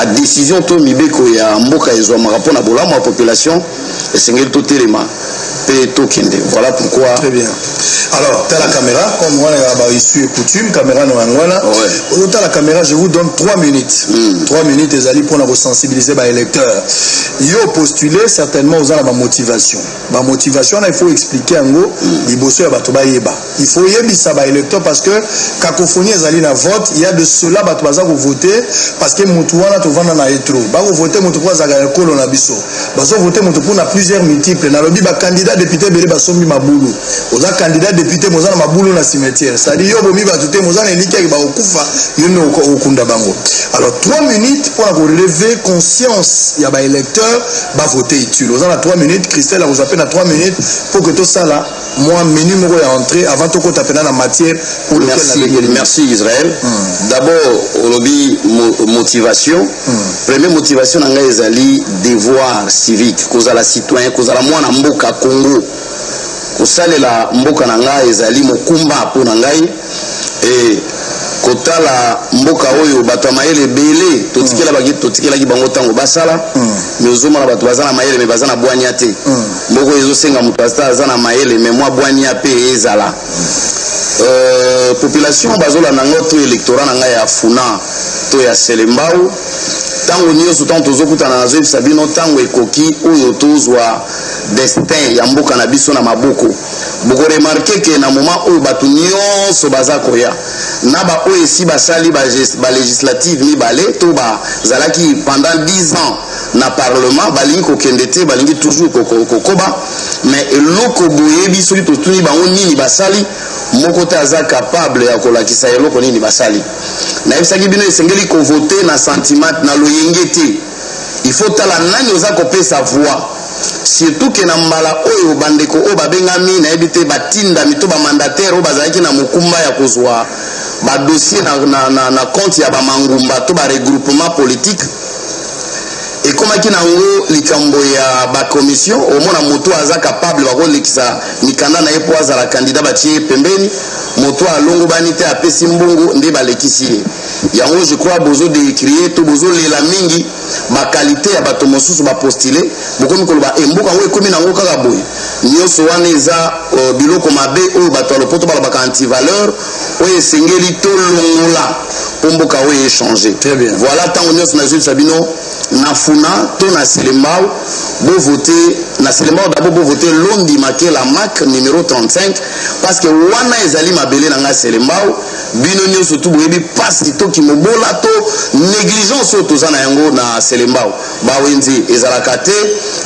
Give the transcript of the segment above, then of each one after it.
ba décision to mibeko ya mboka ezwa marapo na bolamo la population et sengel to telema pe to kende. Voilà pourquoi. Très bien. Alors, tu as la caméra, comme on a issu et coutume, caméra no angwana. Au total la caméra, je vous donne 3 minutes. 3 minutes les alliés pour nous sensibiliser les électeurs. Ils ont postulé certainement aux la motivation. La motivation, il faut expliquer en gros, il faut y ça les électeurs parce que cacophonie les alliés na vote, il y a de cela batubaza pour voter parce que mutuana to vanda na etro. Ba ko voter mutu kwa zaga ekolo na biso. Bazo voter mutu pour na plusieurs multiples. Na lobi ba candidat député belé ba sombi mabulu. Oza candidat député moza na mabulu na cimetière. C'est-à-dire yo bomi ba tuté moza na eliki ba okufa yono okunda bango. Alors 3 minutes pour relever conscience ya ba électeur ba voter utile. Oza na 3 minutes, Christelle vous appelle à 3 minutes pour que tout ça là moi menu numéro ya entrée avant tout qu'on t'appelle dans la matière pour merci Israël. D'abord au lobby motivation. Première motivation nanga ezali devoir civique cause la citoyen cause la mwana mboka Congo. Kosalela mboka nanga ezali mokumba po nangai et kotala mboka oyo bato mayele belé totikela bagi totikela ki bango tango basala mais ozoma bato bazana mayele mais bazana bwanya te mboko ezo senga mutu azana mayele mais moi bwanya pe ezala population bazola nango to électorat nanga ya funa to ya selembao tango nyoso tanto zokutana na zo sabino tango ekoki oyo tozwa destin ya mboka na biso na maboko boko remarquer que na moment oyo batu nyonso bazakoya na ba oyo si basali ba législative mi balé to ba zalaki pendant 10 ans na parlement balingi kokende te balingi toujours kokoba mais eloko boyebi soki totuni bango nini basali moko te aza capable ya kolakisa eloko nini basali na ebisaki bino esengeli ko voter na sentiment na loyenge te il faut tala nani oza kopesa voix surtout que na mbala oyo bandeko o babengami na ebite batinda mito ba mandataire o bazalaki na mokumba ya kozwa ba dossier na compte ya ba mangumba to ba regroupement politique et comme qui nango likambo ya ba commission au mona moto aza capable ba kolekisa mikanda na epo aza la candidat batie pembeni moto alongo banite apesi mbongo nde balekisi yango je crois bozo de créer to bozo lela mingi ba qualité ya bato mosusu ba postuler bokomi koloba emboka ngo ekomi nango kaka boye nyoso wana eza biloko mabe oyo bato alopoto bala ba anti valeur oyo esengeli to longola pomboka oyo échanger. Très bien. Voilà tant nyoso na Jules Sabino na funa to na selembao bo voter na selembao d'abord bo voter londi marqué la marque numéro 35 parce que wana ezali mabele na nga selembao bino nyoso to boyebi pasi to ki mobola to négligence to za na yango na selembao ba wenzi ezalaka te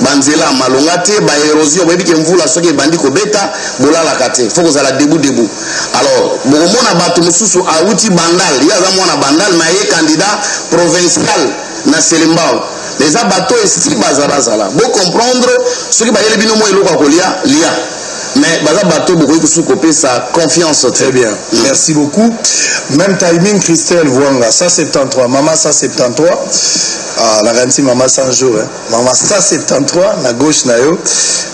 banzela malonga te ba érosion boyebi ke mvula soki bandi ko beta bolala kate faut que ça la debout alors bomona bato mususu auti bandal ya za mwana bandal na ye candidat provincial na selembao les abato esti bazala bo comprendre ce qui ba yele bino mo eloko kolia lia mais baza bato beaucoup ko soukoper sa confiance. Très bien. Merci beaucoup. Même timing Christelle Vuanga 173 maman 173 la garantie maman 100 jours hein. Maman 173 na gauche na yo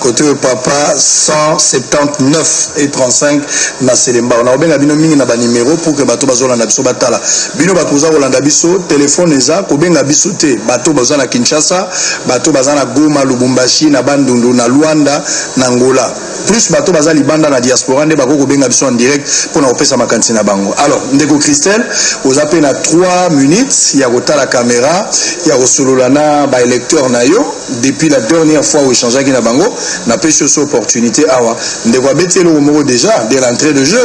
côté papa 179 et 35 na Selemba on a benga bino mingi na ba numéro pour que bato bazola na biso batala bino bato za kolanda biso téléphone eza ko benga biso te bato baza na Kinshasa bato baza na Goma Lubumbashi na Bandundu na Luanda na Angola plus bato baza libanda na diaspora nde bako ko benga biso en direct pour na opesa makanti na bango. Alors ndeko Christelle vous appelez na 3 minutes ya kotala caméra ya kosololana ba électeur na yo depuis la dernière fois où échangeaki na bango na pêche sur opportunité awa ndeko abeti le moko déjà dès l'entrée de jeu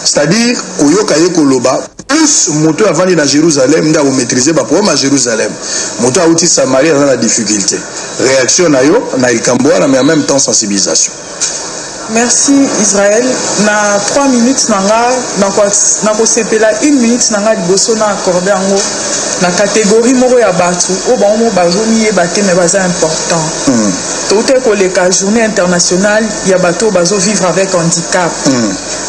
c'est-à-dire koyoka ye koloba plus moto avandi na Jérusalem nda ko maîtriser ba problème à Jérusalem moto auti Samarie dans la difficulté réaction na yo na ikamboa mais en même temps sensibilisation. Merci Israël. Na 3 minutes nanga na ko sepela 1 minute nanga liboso na accordé ngo na catégorie moko ya batu o ba mo bazomi e baté mais baza important. Tout est que la journée internationale ya bato bazo vivre avec handicap.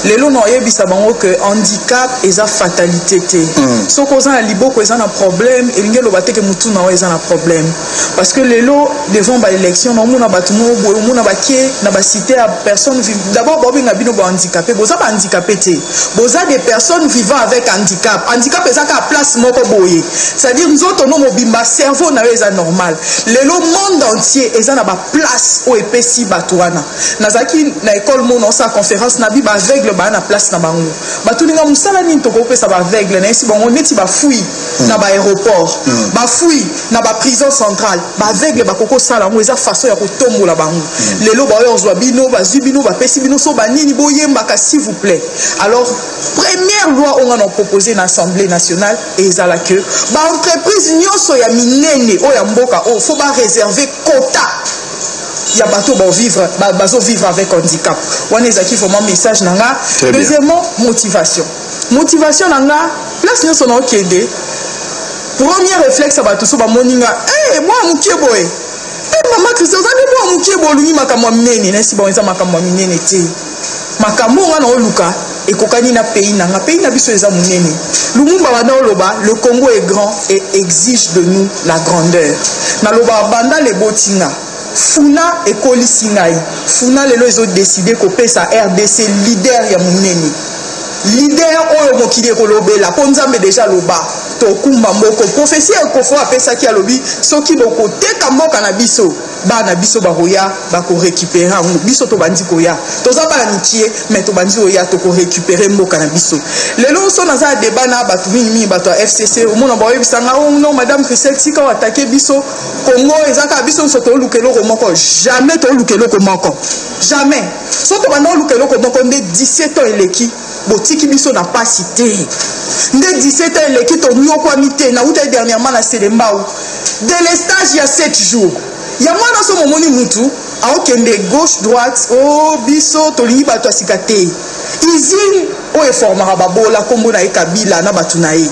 lelo na yebisa bango que handicap eza fatalité te soko za na liboko eza na problème elinge lo bateke mutu na eza na problème parce que lelo devant ba élection na mona batu mo boyo mona bakie na ba cité à personne d'abord bobi na bino ba handicapé boza ba handicapé te boza des personnes vivant avec handicap eza ka place moko boye c'est-à-dire nzoto no mobimba cerveau na eza normal lelo monde entier eza na ba place o epesi batu wana nazaki na école mona sa conférence na bi ba aveugle ba na place na bango batulinga musala nini to ko pesa ba aveugle na esi bango neti ba fouille na ba aéroport ba fouille na ba prison centrale ba aveugle ba koko sala ngo eza façon ya ko tombola bango lelo ba yo zwa bino ba zubino ba pesi bino so ba nini boyemba ka s'il vous plaît alors première loi on a proposé na Assemblée nationale et ezala que ba entreprise nyonso ya minene o ya mboka o faut ba réserver quota ya bateau bazo vivre avec handicap wana ezaki vraiment message nanga deuxièmement motivation nanga place nyonso na okende premier réflexe à bateau so ba moninga moi mukie boy mama Christian zani moi mukie bolungi makamwa minene nesi ba wenza makamwa minene te makambo ngana oluka ekokani na pays na biso eza munene lumumba wana oloba le Congo est grand et exige de nous la grandeur na loba banda le botinga funa ekoli singai funa lelo ezo décider ko pesa RDC leader ya munene leader oyo mokili kolobela po nzambe déjà loba to kumba moko prophétie ekofo apesa ki alobi soki boko teka mboka na biso bana biso bakoya bako récupérer biso to bandi koya toza bana nitie mais to bandi oya to ko récupérer mboka na biso lelo so na za débat na batu mingi bato FCC au mona ba yebisanga oh non madame Christelle sika attaquer biso Congo ezaka biso so to lukelo ko moko jamais to lukelo ko moko jamais so to bana lukelo ko moko nde 17 ans eleki botiki biso na pas cité nde 17 ans eleki to nyoko amite na uta dernièrement na Selembao délestage il y a 7 jours ya mwana so momoni mutu aokende gauche droite oh biso tolingi bato asikate izine o eformaka babola kombo na ekabila na batu na ye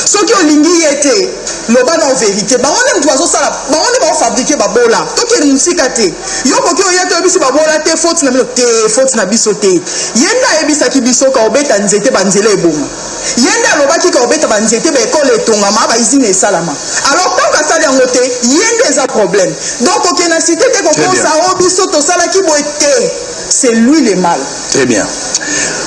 soki olingi yete loba na vérité bango nde mutu bazosala bango nde baofabrike babola tokende musika te yo koki oyete oyebisi babola te faute na biso te faute na biso te yende ayebisaki biso ka obeta nzete banzela ebonga yende alobaki ka obeta banzete baekole etongama baizine esalama alors tant kasali yango te yende eza problème donc okende na cité te kokosa o biso tosalaki boye te c'est lui le mal. Très bien.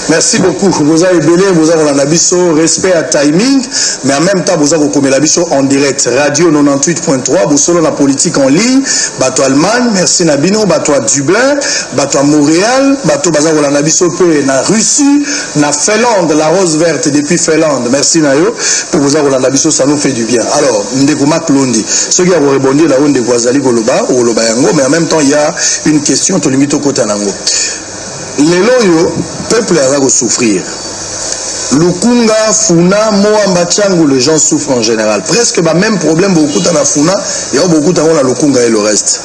Merci beaucoup. Vous avez belé, vous avez la biso, respect à timing, mais en même temps, vous avez comme la biso en direct. Radio 98.3, vous solo la politique en ligne, bateau Allemagne, merci Nabino, bateau à Dublin, bateau à Montréal, bateau Bazar la biso peu na Russie, na Finlande, la rose verte depuis Finlande. Merci Nayo, pour vous avoir la biso, ça nous fait du bien. Alors, Ndekuma Klondi, ceux qui ont répondu là, on de Guazali Goloba, ou Goloba Yango, mais en même temps, il y a une question, tu limites au côté Nango. Les loyaux, peuple a souffrir. Lukunga, Funa, Moamba, Tchangou, les gens souffrent en général. Presque le même problème, beaucoup dans la Funa, il y a beaucoup dans la Lukunga et le reste.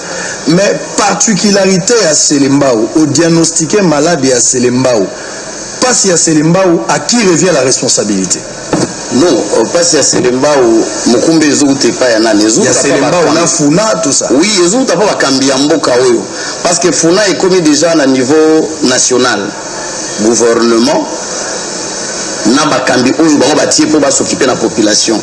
Mais particularité à Selembao, au diagnostiqué malade à Selembao, pas si à Selembao, à qui revient la responsabilité? Non, pas si à Selembao, Mokumbe Zouté pas yana les autres. Selembao, on a Funa, tout ça. Oui, les autres pas Kambiambo Kaoyo. Parce que Funa est commis déjà à niveau national. Gouvernement. N'a Kambi Oyo, on va tirer pour s'occuper de la population.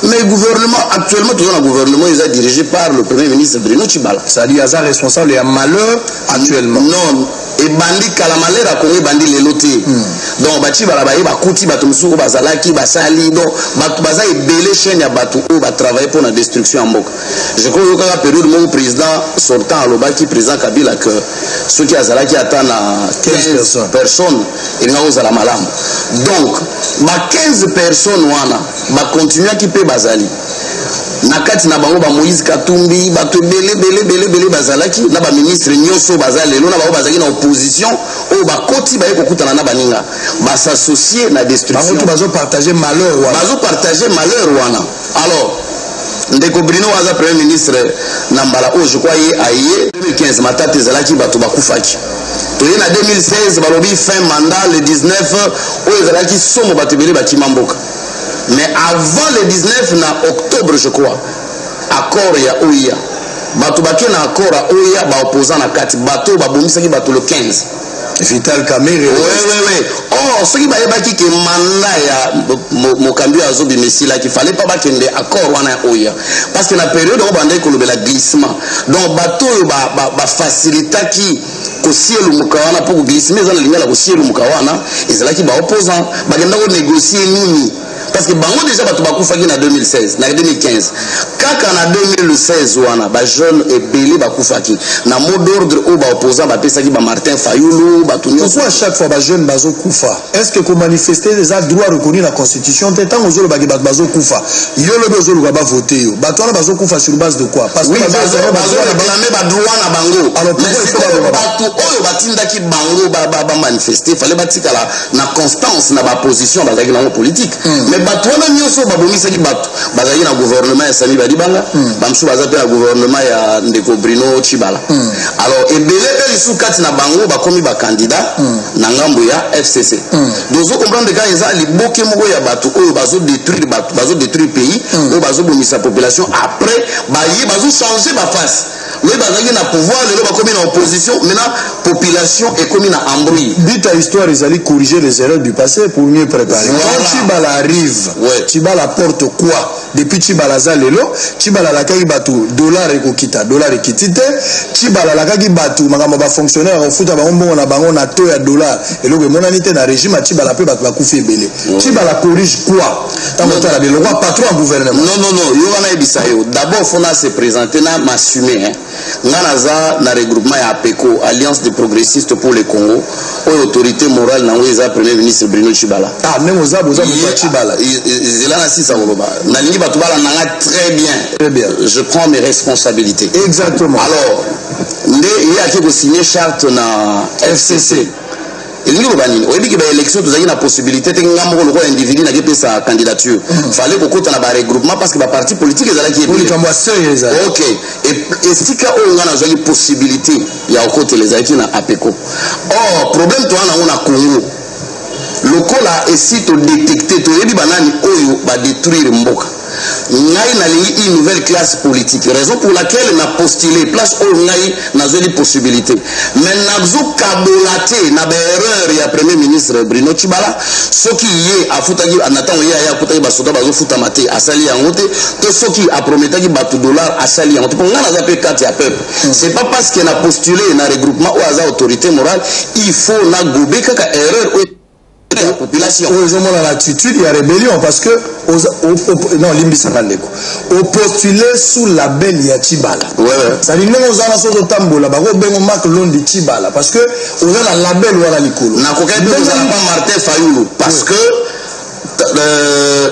Mais le gouvernement, actuellement, toujours le gouvernement, il est dirigé par le Premier ministre Bruno Tshibala. C'est-à-dire, il y a responsable et un malheur actuellement. Non. Et bandi kalamalé a connu bandi les lotés. Donc bati balabaye bakuti batumsuko bazalaki basali donc baza ebele chaîne ya batu o ba travailler pour la destruction en mboka. Je crois que la période mon président sortant à l'obaki président Kabila que ceux qui azalaki attendent 15 personnes il n'a osé la malam. Donc ba 15 personnes wana ba continuer qui peut bazali. Nakati na bango ba Moïse Katumbi ba belé bazalaki na ba ministre nyoso bazali lelo na ba bazaki na opposition o ba koti ba ekokutana na baninga ba s'associer na destruction bango bazo partager malheur wana alors ndeko Bruno waza premier ministre na mbala o je crois aye 2015 matata ezalaki bato bakufaki to na 2016 balobi fin mandat le 19 o ezalaki somo bato belé bakimamboka. Mais avant le 19 na octobre, je crois, accord ya Oya. Bato baki na accord ya Oya, ba opposant na kati. Bato ba bomisa ki bato le 15. Vital Kamerhe. Oui. Oh, ce qui m'a dit que mandat ya mokambi azobi messi là qu'il fallait pas bakende accord wana oya parce que la période où bande ko la glissement donc bateau ba facilita qui ko sielu mukawana pour glisser za lingala ko sielu mukawana ezala ki ba opposant bagenda ko négocier nini parce que bango déjà bato bakufaki na 2016 na 2015 kaka na 2016 wana ba jeune ebele bakufaki na mot d'ordre au ba opposant ba pesaki ba Martin Fayulu ba tunyo. Pourquoi à chaque fois ba jeune bazo kufa? Est-ce que ko manifester des droits reconnus dans la constitution tant aux ba bazo kufa yo le bezo ba voter yo bato wana bazo kufa sur base de quoi? Parce que bazo réclamer ba droit na bango. Alors pourquoi bato oyo batindaki bango ba manifester fallait batikala na constance na ba position ba zaki na politique. Mais bato wana nyoso babomisaki bato bazali na gouvernement ya Sami Badibanga bamsu bazape na gouvernement ya Ndeko Bruno Chibala. Alors ebele pe lisu kati na bango bakomi ba candidat na ngambo ya FCC. Dozo comprendre ka eza liboke moko ya bato oyo bazo détruire pays oyo bazo bomisa population après bazo changer ba face. Oui, bazaki na pouvoir, le bakomi na opposition, maintenant population est comme na embrouille. Dit ta histoire, ils allaient corriger les erreurs du passé pour mieux préparer. Quand Chibala arrive, Chibala porte quoi? Depuis Chibala Zalelo, Chibala la kaki batu dollar et kokita, dollar et kitite, Chibala la kaki batu magamba ba fonctionnaire au foot ba on na bango na to ya dollar et le monanité na régime Chibala pe batu ba kufi belé. Chibala corrige quoi? Tant que la le roi patron en gouvernement. Non, yo wana ebisa yo. D'abord faut na se présenter na m'assumer hein. Nganaza na regroupement ya APECO, Alliance des progressistes pour le Congo, ou autorité morale na weza premier ministre Bruno Chibala. Ah, même aux abos Chibala. Il a assis ça na lingi batubala nanga très bien. Très bien. Je prends mes responsabilités. Exactement. Alors, il y a qui signé charte na FCC. Il n'y a pas d'élection, tu as une possibilité de faire un individu qui sa candidature. Il fallait que tu aies un regroupement parce que le parti politique est qui est bien. Ok. Et si tu as une possibilité, il y a encore les acquis dans APECO. Or, problème, tu as un Congo. Le cas là, et si tu détectes, tu as dit que détruire Mboka. Une nouvelle classe politique, raison pour laquelle on a postulé place où on a une possibilité. Mais on a kabolaté na erreur ya premier ministre Bruno Chibala, ce qui est à Foutagi en attendant ya Foutagi basoda bazo futamate asali yangote, tout ce qui a promis qui batu dollar asali yangote. Pour nga na zape kati ya peuple. C'est pas parce qu'on a postulé un regroupement ou à autorité morale, il faut na gobe kaka erreur la population. Ils ont l'attitude, il y a rébellion parce que non, Limbisakandeko. Au postulé sous la belle Yachibala. Ça dit, nous avons un tambola, on marque l'on de Chibala parce que on a la label ou la licolo. N'a pas Martin Fayulu parce que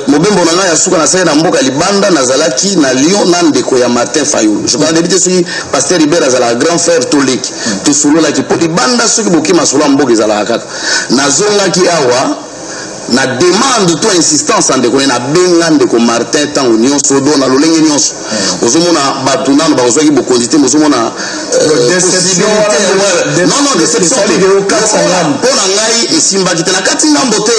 Mobembo nanga ya suka na sala na mboka libanda na zalaki na Lyon na ndeko ya Martin Fayulu. Je pense débiter sur pasteur Ibera za la grand frère Toleki. To solo la ki po libanda soki boki masolo mboka za la kaka. Na zonga ki awa na demande to insistance ande ko na benga ndeko Martin tango nyonso do na lolenge nyonso. Ozomona batuna ba ozaki bo kondité mozomona déception. Non, déception de 400 ans. Pona ngai esimba kitana katinga mbote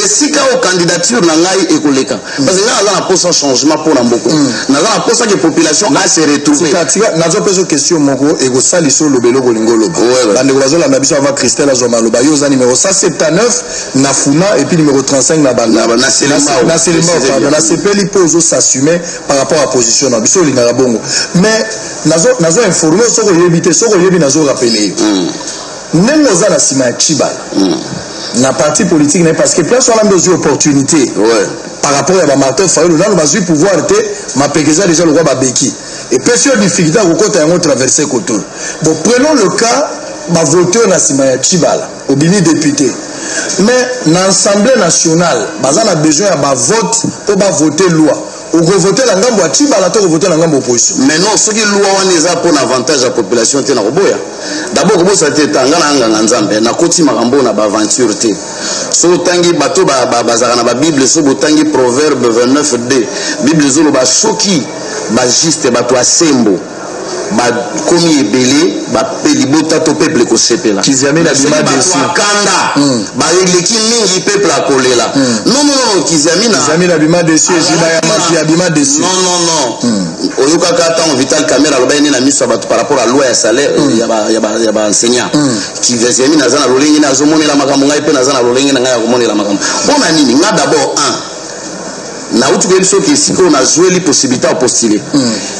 esika au candidature na ngai ekoleka. Parce que là na posa changement pour na mboko. Na za posa que population a se retrouver. Na zo peso question moko ego saliso lobelo bolingolo ba. Bande ko bazola na biso avant Christelle Azoma loba yo za numéro 179 na Funa et puis numéro 35 na banda. Na sepeli pozo s'assumer par rapport à position na biso lingara bongo. Mais nazo informer soko yebite soko yebi nazo rappeler. Nengo za na sima Chibala. Na parti politique n'est parce que place on a besoin d'opportunités. Par rapport à Martin Fayulu, là nous avons pouvoir être ma pekeza déjà le roi Babeki. Et plusieurs difficultés au côté à traverser côté. Bon, prenons le cas ma voter na sima Chibala au bini député. Mais dans l'Assemblée nationale, on a besoin de vote pour voter loi. Ou voter la gambo à Chibala, ou voter la gambo opposition. Mais non, ce qui est loi, on est pour l'avantage de la population. D'abord, comment ça a été en Nzambe, na koti marambo na aventure te. So tangi bato bazara na Bible, so tangi Proverbe 29d. Bible zolo ba shoki ba juste bato asembo. bakomi ebele libota to peuple ekosepela Kiziami na bima desi akanda baeleki mingi peuple akolela non Kiziami na bima desi ejina ya mafia bima desi non oyokaka ntango Vital Kamerhe alobai nde na miso ya bato par rapport à loi ya salaire ya baenseignant Kiziami naza na lolenge nazomonela makambo ngai mpe naza na lolenge na ngai ya komonela makambo mpona nini nga d'abord nauti koyebi soki esika oyo nazweli possibilité ya postule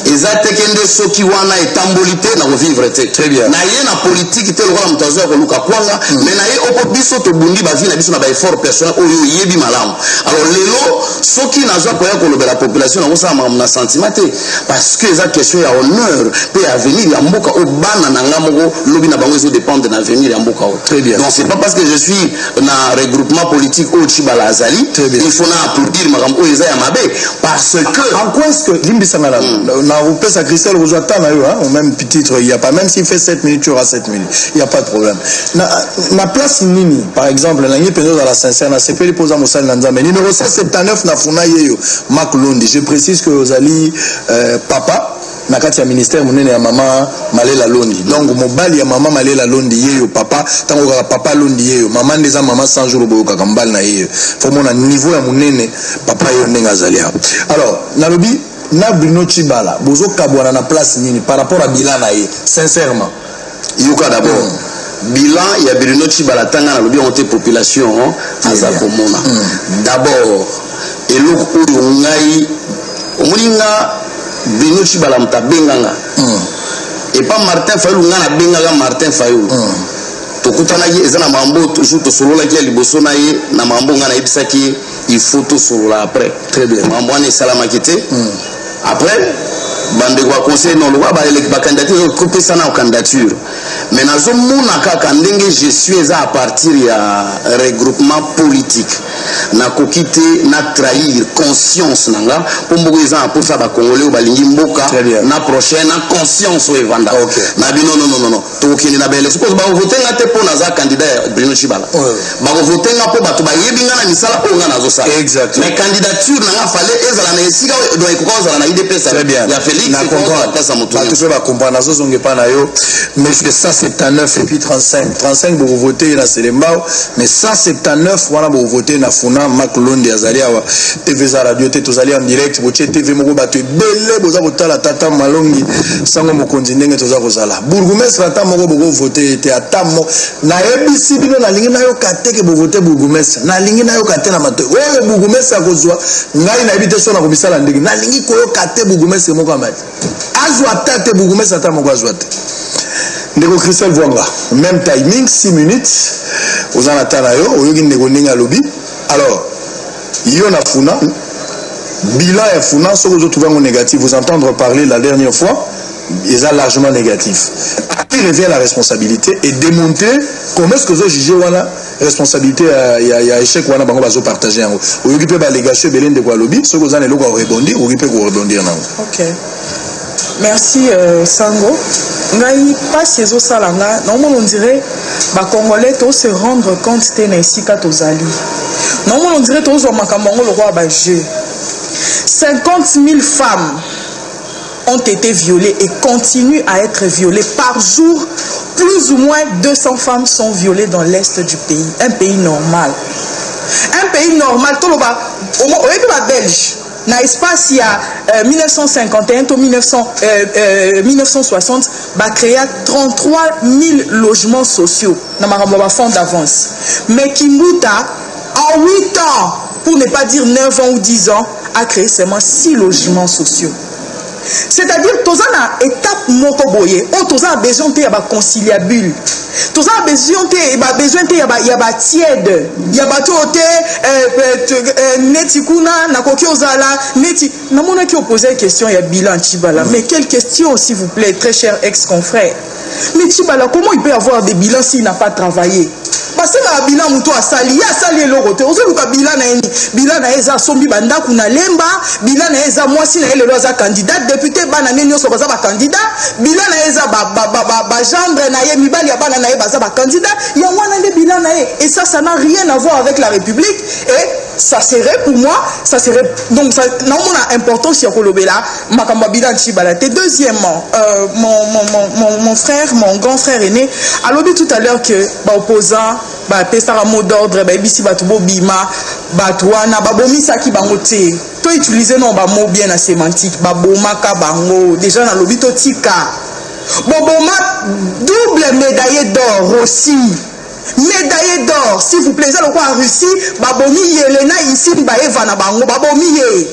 eza teke nde soki wana etamboli te na kovivre te na ye na politike te lokola moto azoya koluka kwanga mais na ye opo biso tobundi bavi na biso na baeffort personnel oyo oyebi malamu alors lelo soki nazwa koya kolobela population nakosala makambo na sentiment te parce que eza question ya honneur mpe ya avenir ya mboka oyo bana na nga moko lobi na bango ezodépendre na avenir ya mboka oyo donc c'est pas parce que je suis na regroupement politique oyo Tshibala azali il faut na applaudir makambo oyo parce que en quoi est-ce que Limbisanga na opesa Christelle Rozoata na yo au même titre il y a pas même s'il fait 7 minutes tu auras 7 minutes il y a pas de problème na place nini par exemple na ngi pendo dans la sincère na sepeli posa mosali na nzambe numéro 179 na funa yeyo Marc Londi je précise que Ozali papa na kati ya ministère munene ya mama Malela Londi donc mobali ya mama Malela Londi yeyo papa tango ka papa Londi yeyo mama ndeza mama 100 jours boyoka kambali na yeyo faut mona niveau ya munene papa yo ndenga zali hapo alors nalobi na Bruno Tshibala bozo kabwana na place nini par rapport à bilan na ye sincèrement yuka d'abord bilan ya Bruno Tshibala tanga nalobi onte population aza komona d'abord eloko oyo ngai omulinga Bruno Tshibala mutabenganga et pas Martin Fayulu nga na benganga Martin Fayulu tokutanaki eza na mambo toujours tosololaki ya liboso na ye na mambo nga na yebisaki il faut tosolola après très bien mambo wana esalamaki te après bandeko ya conseil non lokola bacandidature ekopesa na candidature mais nazomona kaka ndenge je suis eza à partir ya regroupement politique nakoki te na trahir conscience na nga mpo mboko eza na mposa bakongole oyo balingi mboka na prochaine na conscience oyo evanda na bino non tokokende na baélection parce bakovote nga te mpo naza candidat ya Bruno Tshibala bakovote nga mpo bato bayebi nga na misala oyo nga nazosala mais candidature na nga fale ezala na esika oyo ekoka ozala na IDPS ya Félix na comprendre nazozonge pa na yo mais 179 et puis 35 pour voter na Selembao mais 179 wana pour voter na Funa Marc Londi azali awa TV za radio te tozali en direct boche TV moko bato ebele boza kotala tata malongi sango mokonzi ndenge toza kozala bourgmestre ata moko boko voter te ata mo na ebisi bino na lingi na yo kateke bo voter bourgmestre na lingi na yo kate na mato oyo bourgmestre akozwa ngai na ebite so na komisala ndenge na lingi koyo kate bourgmestre moko amati azwa tate bourgmestre ata moko azwa te ndeko Christelle Vwanga même timing 6 minutes ozana tana yo oyoki ndeko ndinga lobi alors yo na Funa bilan ya Funa ce que vous trouvez en négatif vous entendre parler la dernière fois ils sont largement négatif à qui revient la responsabilité et démontrer comment est-ce que vous jugez wana responsabilité ya échec wana bango bazo partager yango oyoki pe ba légation belende kwa lobi ce que vous en eloko rebondir oyoki pe ko rebondir nango OK. Merci Sango. Ngai pas ces au salanga. Normalement on dirait ba Congolais to se rendre compte te na esika tozali. Normalement on dirait to zo makamongo le roi ba jeu. 50 000 femmes ont été violées et continuent à être violées par jour. Plus ou moins 200 femmes sont violées dans l'est du pays. Un pays normal. Un pays normal. Tout le bas. Au Belge. Dans l'espace, il y a 1951 ou 1960, bah créé 33 000 logements sociaux dans ma fond d'avance. Mais Kimbuta, en 8 ans, pour ne pas dire 9 ans ou 10 ans, a créé seulement 6 logements sociaux. C'est-à-dire que tu as une étape motoboye, tu as besoin de conciliabule. Tu as besoin de tiède. Il y a netikuna na koki ozala neti na mona qui opposé question il y a bilan Tshibala. Mais quelle question s'il vous plaît très cher ex-confrère. Mais Tshibala comment il peut avoir des bilans s'il n'a pas travaillé? Parce que na bilan muto asali ya sali elokote ozoluka bilan na eza sombi banda kuna lemba bilan na eza mwasi na ele loza candidat député bana ne nyonso baza ba candidat bilan na eza ba gendre na ye mibali ya bana na ye baza ba candidat ya wana nde bilan na ye et ça n'a rien à voir avec la République et ça serait pour moi ça serait donc ça n'a pas importance ya kolobela makambo bilan chibala. Deuxièmement mon frère mon grand frère aîné a lobby tout à l'heure que ba opposant ba pesa mot d'ordre ba bisi ba tubo bima ba twana ba bomisa ki bango te to utiliser non ba mot bien na sémantique ba bomaka bango déjà na lobby to tika boboma double médaillé d'or aussi médaillé d'or s'il vous plaît ça le quoi en Russie ba bomi Yelena ici ba Eva na bango ba bomi ye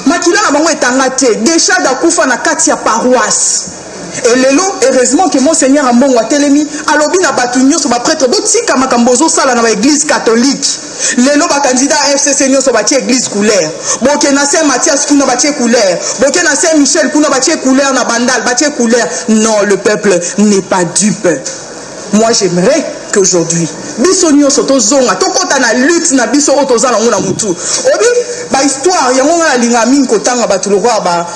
makila na bango etanga te déjà dakufa na kati ya paroisse. Et lelo, heureusement que Monseigneur Ambongo a telemi, alobi na batu nyonso ba prêtre botika makambozo sala na église catholique. Lelo ba candidat FCC nyonso ba église couleur. Boke na Saint Mathias kuna ba couleur. Boke na Saint Michel kuna ba couleur na bandal ba couleur. Non, le peuple n'est pas dupe. Moi j'aimerais qu'aujourd'hui biso nyonso tozonga tokota na lutte na biso otozala ngona mutu. Obi ba histoire ya ngona linga mingi kotanga batu lokwa ba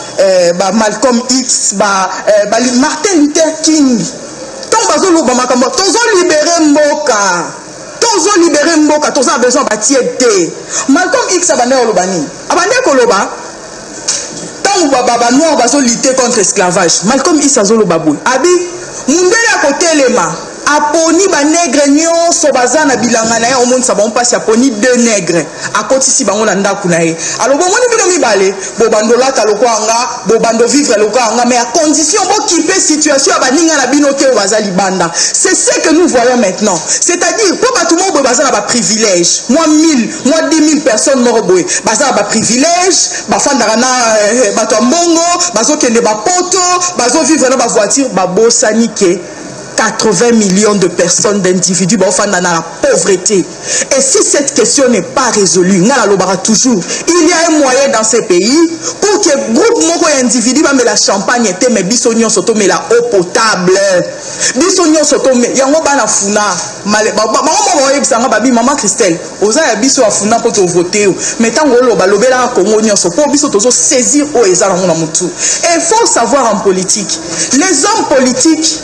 Malcolm X ba Martin Luther King. Ton bazo lo ba makambo tozo libérer mboka tozo besoin ba tiete. Malcolm X abane olobani. Abane koloba tant ba noir bazo lutter contre esclavage. Malcolm X azolo baboy. Abi mundele akotelema aponi ba nègre nyonso baza na bilanga na ye au monde sabon passe aponi deux nègres akotisi bango na ndaku na ye alors bon moni bino mibale bo bando lata lokwanga bo bando vivre lokwanga mais à condition bo kipe situation ba ninga na bino te baza libanda. C'est ce que nous voyons maintenant, c'est-à-dire pour ba tout le monde baza na ba privilège moi 1000 moi 10 000 personnes moko boy baza na ba privilège ba fandaka na bato mbongo bazo kende ba poto bazo vivre na ba voiture ba bosani ke 80 millions de personnes, d'individus, dans la pauvreté. Et si cette question n'est pas résolue, toujours, il y a un moyen dans ces pays pour que groupe moko individu mais la champagne était mais bisognon soto mais la eau potable. Bisognon soto mais yango bana funa malé maman Christelle oza ya biso afuna pour te voter mais tant ngolo balobela Congo nyonso pour biso tozo saisir o ezala ngona mutu. Et il faut savoir en politique, les hommes politiques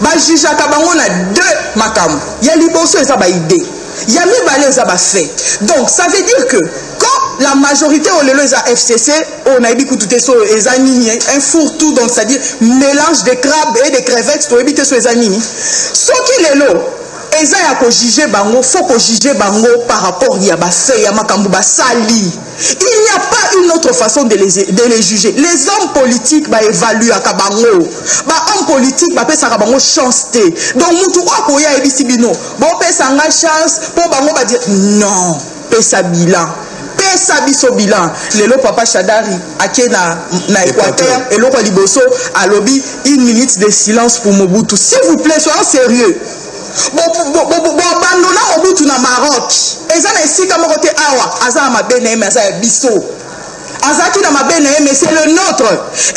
bajijaka bango na deux makam ya liboso eza ba idée ya mibale eza ba fait. Donc ça veut dire que quand la majorité au lelo eza FCC on a dit que tout est so eza nini un fourre-tout, donc c'est-à-dire mélange de crabes et de crevettes to ebite so eza nini soki lelo eza ya ko juger bango faut ko juger bango par rapport ya ba fait ya makambu ba sali. Il n'y a pas une autre façon de les juger. Les hommes politiques va évaluer à Kabango. Bah homme politique va pesa Kabango chance té. Donc mutu okoya ebisibino. Bon pesa nga chance pour bango va dire non, pesa bilan. Pesa biso bilan. Lelo papa Chadari ake na Équateur et loko liboso a lobby 1 minute de silence pour Mobutu. S'il vous plaît, soyons sérieux. Abandona Mobutu na Maroc. Eza na esika moko te awa aza mabene mais aza biso. Azaki na mabene mais c'est le nôtre.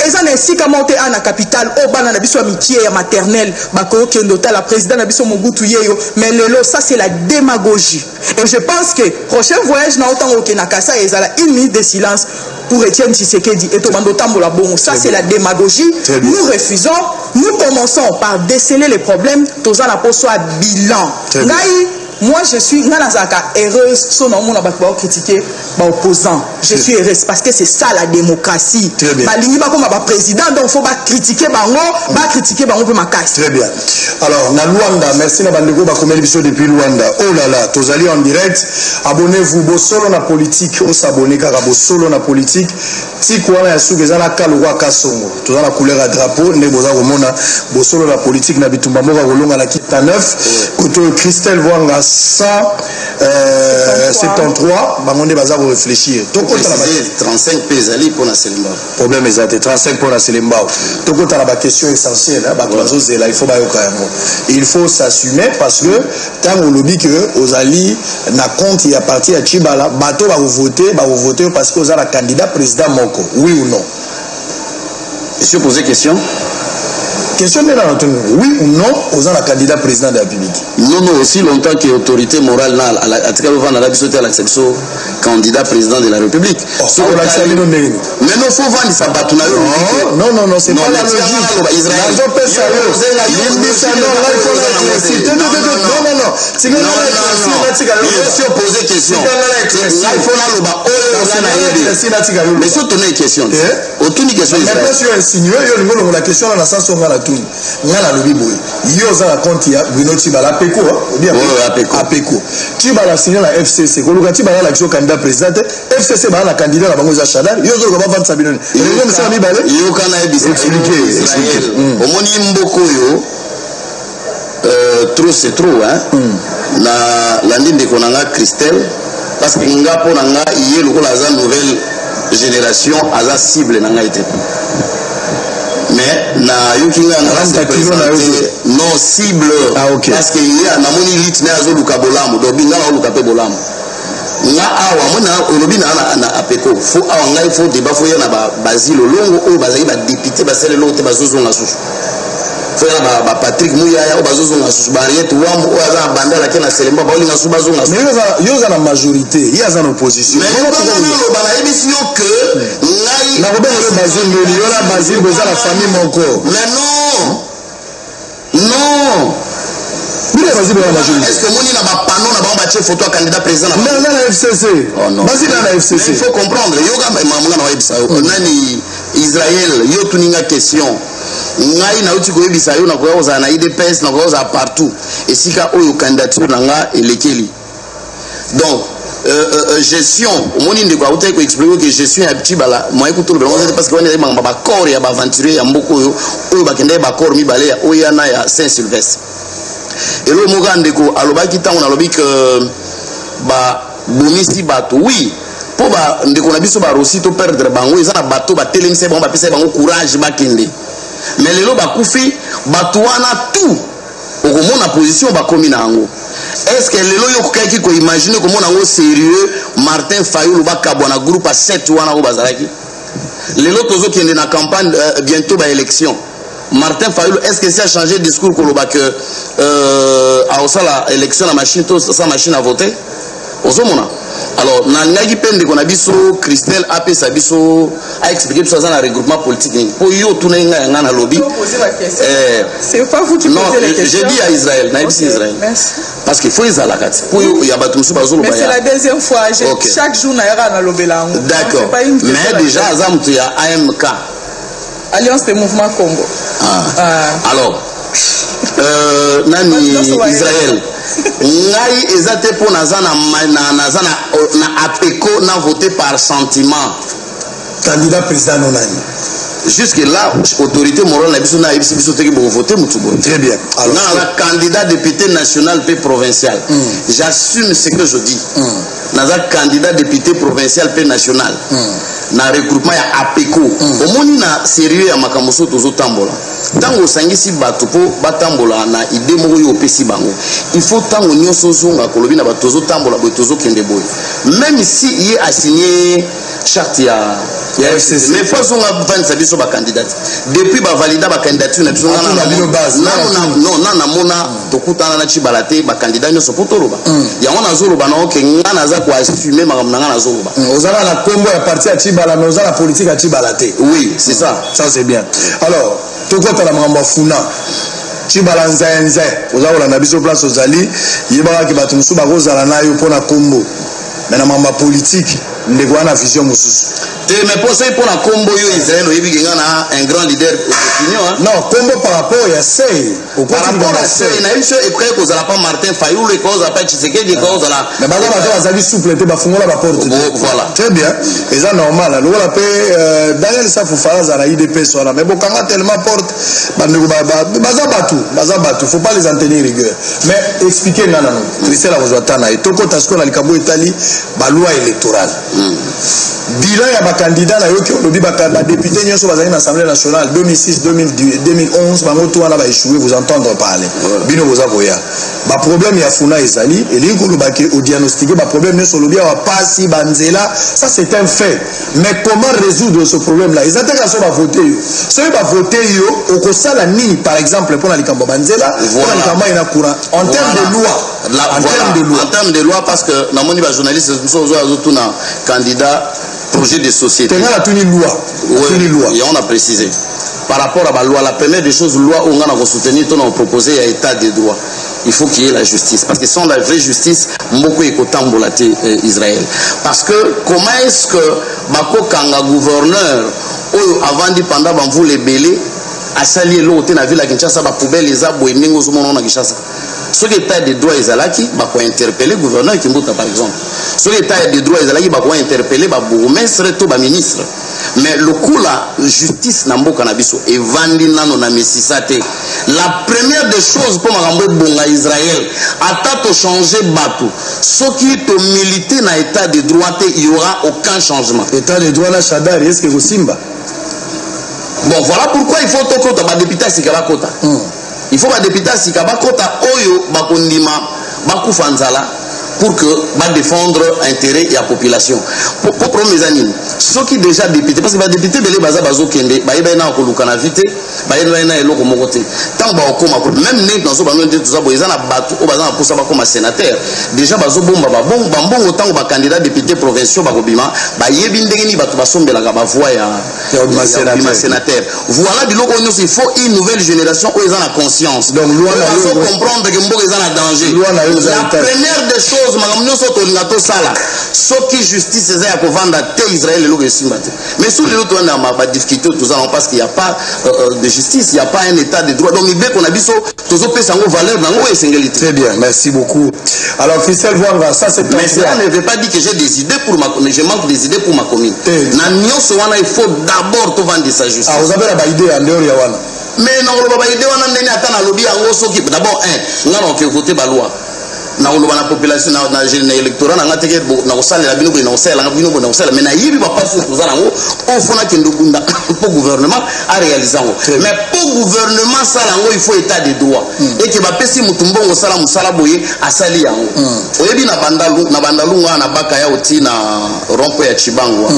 Eza na esika moko te ana capitale o bana na biso amitié ya maternelle bako kendo ta la président na biso Mobutu yeyo mais lelo ça c'est la démagogie. Et je pense que prochain voyage na autant au na kasa ezala 1 minute de silence pour Etienne Tshisekedi et Tobando Tambola Bongo. Ça c'est la démagogie. Nous refusons. Nous commençons par déceler les problèmes. Toza la poso à bilan. Moi je suis heureuse son nom on a pas critiquer opposant. Je suis heureuse parce que c'est ça la démocratie. Balingi ba comme ba président donc faut pas critiquer bango, ba critiquer bango pour ma casse. Très bien. Alors na Luanda, merci na bandeko ba komeli biso depuis Luanda. Oh là là, tozali en direct. Abonnez-vous bo solo na politique, on s'abonne kaka bo solo na politique. Ti kwana ya suka ezala kalwa kasongo. Tozala couleur à drapeau ne boza komona bo solo na politique na bitumba moko kolonga na kita 9. Koto Christelle Vwanga 173 bangonde baza ko réfléchir tokota na 35 pesali pour na Selembao problème ezate 35 pour na Selembao tokota na ba question essentielle ba bazo zela il faut ba yoka yango il faut s'assumer parce que tant on lobby que ozali na compte ya parti ya Chibala bato ba voter parce que ozala candidat président moko oui ou non. Monsieur poser question. Question de la oui ou non aux la candidat président de la République. Non, non, aussi longtemps que l'autorité morale à la candidat président de la République. Mais non, faut vendre ça bateau. Non, c'est pas la logique. Mais si on tourne une question, aucune question. Mais pas sur insinuer, la question dans la sens où on a la tourne. On a la lobby boy. Il y a un compte, il y a Bruno Tibala, Apeko, Apeko. Tibala signé la FCC. Quand le Tibala l'action candidat président, FCC va la candidat la Bangoza Chadal. Il y a un va vendre Sabine. Il y a un expliquer. Au moins, Mboko yo. Trop c'est trop, hein. La ligne de Konanga Christelle, parce que Nga Ponanga, il y a le nouvelle génération, à la cible, n'a été. Mais, na yukinga non cible, parce qu'il y a un lit n'a luka bolamu, dobinga na luka pe bolamu. Nga awa mona olobi na apeko, faut awa il faut débat, faut y na basile longo o bazali ba député ba sele lote bazozo na susu. Faut Patrick Mouyaya bazozo na susu barrière wamu o aza banda la kena selemba ba olinga su bazo na. Mais yo za la majorité, il y a en opposition. Mais on va la émission que ngai na robé le bazungu yo la bazile boza la famille moko. Mais non. Est-ce que Mouni n'a pas panneau n'a pas bâti photo à candidat président? Non, la FCC. Oh non. Vas-y dans la FCC. Il faut comprendre. Yoga mamuna na webisa. Nani Israël yo tuninga question. Ngai na uti ko webisa yo na ko za na IDPS na ko za partout. Et sika oyo candidature na nga elekeli. Donc gestion Mouni ndiko auta ko expliquer que gestion ya petit bala moi écoute le blanc parce que on est mamba ba corps ya ba aventurier ya mboko yo oyo bakende ba corps mi balé ya oya na ya Saint-Sylvestre. Et le Mogandeko, alobaki tango na lobi que ba bomisi bato oui pour ba ndeko na biso ba rosi to perdre bango eza na bato ba telemse bango ba pesa bango courage ba kende mais lelo ba kufi bato wana tout okomona position ba komi na ngo. Est-ce que lelo yo kokaki ko imaginer comment nango sérieux Martin Fayulu ba kabwana groupe à 7 wana o bazalaki lelo tozo kende na campagne bientôt ba élection. Martin Fayulu, est-ce que ça a changé de discours pour le bac à la élection, la machine, sa machine à voter? Alors, Nangagi Pende qu'on a biso, Christelle AP Sabiso a expliqué tout ça dans le regroupement politique. Pour yo tourner un lobby. C'est pas vous qui posez la question. J'ai dit à Israël, Israël. Parce qu'il faut les alakat. Pour yo, il y a battu sous bazou. Mais c'est la deuxième fois. Chaque jour, n'a lobby là. D'accord. Mais déjà, Azam, tu as AMK. Alliance des mouvements Congo. Alors, Nani Israël. Ngai ezate pour nazana na apeko na voté par sentiment. Candidat président nonani. Jusque là, autorité morale na biso na biso te ki voter mutubo. Très bien. Alors, na candidat député national et provincial. J'assume ce que je dis. Naza candidat député provincial et national. Na regroupement ya apeko. Omoni na sérieux ya makamoso tozo tambola. Tango sangisi bato po batambola na ide moko yo pesi bango. Il faut tango nyonso zonga kolobi na batozo tambola bo tozo kende boy. Même si il a signé charte ya FCC. Mais faut zonga vendre biso ba candidat. Depuis ba valida ba candidature na biso na base. Non, na mona tokutana na chibalate ba candidat nyonso potoloba. Ya wana zoloba na oke ngana za ko assumer makamna ngana zoloba. Ozala la combo ya parti ya Chibala mais ozala politique ya Chibalate. Oui, c'est ça. Ça c'est bien. Alors tokota la mamba funa Chibala nzenze ozala na biso place ozali yeba ki batu musu bakozala nayo pona kombo mais na mamba politique ndeko wana vision mususu. Mais pour ça, pour la combo, Israël, il y a un grand leader d'opinion. Non, combo par rapport à Sey. Par rapport à Sey, il y a une chose, et après, qu'on n'a pas Martin Fayulu, et qu'on n'a pas Tshisekedi, et qu'on n'a. Mais maintenant, on a souple, et la porte. Voilà. Très bien. Et ça, normal. Alors, on a fait, d'ailleurs, ça, faut faire ça, la IDP, soit mais bon, quand on a tellement porte, il faut pas les en tenir rigueur. Mais expliquez, non, Christelle a besoin de temps, et Toko Tasko, la Likabo Italie, la loi électorale. Bilan, il y a candidat na yo qui lobby ba député nyonso bazali na Assemblée nationale 2006 2011 bango to wana ba échoué vous entendre parler bino boza koya ba problème ya funa ezali et li ko lobaki au diagnostiquer ba problème nyonso lobby wa pasi banzela ça c'est un fait mais comment résoudre ce problème là ils attaquent à voter yo ceux va voter yo au kosala nini par exemple pour na likambo banzela pour na likambo ina courant en termes de loi en termes de loi parce que na moni ba journaliste so zo na candidat projet de société. Et on a précisé. Par rapport à la loi, la première des choses, loi où on a soutenu, on a proposé à l'état des droits. Il faut qu'il y ait la justice. Parce que sans la vraie justice, beaucoup est cotambolate Israël. Parce que comment est-ce que Bako Kanga gouverneur, avant de pendant vous les belés, a sali l'autre na ville à Kinshasa, ba poubelle les abou et mingo zomono na Kinshasa. Sur l'état des droits Izalaki, bah quoi interpeller gouverneur Kimbuta par exemple. Sur l'état des droits Izalaki, bah quoi interpeller bah bourgmestre tout bah ministre. Mais le coup là, justice n'a pas cannabiso et vandi nano na mesisate. La première des choses pour m'envoyer bon à Israël, à changer bateau. Ce qui te militer dans l'état des droits, il y aura aucun changement. L'état des droits là, Chadar, est-ce que vous simba? Bon, voilà pourquoi il faut que tu député à Sikabakota. Il faut que député à Sikabakota, Oyo, Bakondima, Bakufanzala, pour que va défendre l'intérêt de la population. Pour mes amis, ceux qui déjà députés, parce que les députés, les baza bazo kende, ils na kolukana vite, ils na eloko mokote. Tant ba okoma même net dans zo ba ngende tout ça bo ezana batu o baza pour ça ba comme sénateur. Déjà bazo bomba ba bon autant ba candidat député provinciaux ba kobima, ba yebi ndenge ni batu basombela ka ba voix ya sénateur. Voilà biloko nyonso il faut une nouvelle génération où ils ont la conscience. Donc loi na comprendre que mbo ezana danger. La première des choses ce qui justice est à vendre Israël et mais sous les autres on a pas difficulté tout ça parce qu'il n'y a pas de justice, il n'y a pas un état de droit. Donc il qu'on a dit valeur dans très bien, merci beaucoup. Alors Christelle Vouanga, ça c'est mais cela ne veut pas dire que j'ai des idées pour ma commune, je manque des idées pour ma commune. Il faut d'abord tout vendre sa justice. Ah, vous avez la idée en dehors Yawana. Mais non, on va idée on a attendre lobby d'abord on a voté la loi. Na la population na électorat na teke na osala la bino na osala na bino na osala mais na yibi ba passe tout ça nango on fona kendo bunda pour gouvernement à réaliser mais pour gouvernement ça nango il faut état de droit et que ba pesi mutumbongo sala musala boye asali yango oyebi na bandalu na baka ya oti na rompo ya Chibango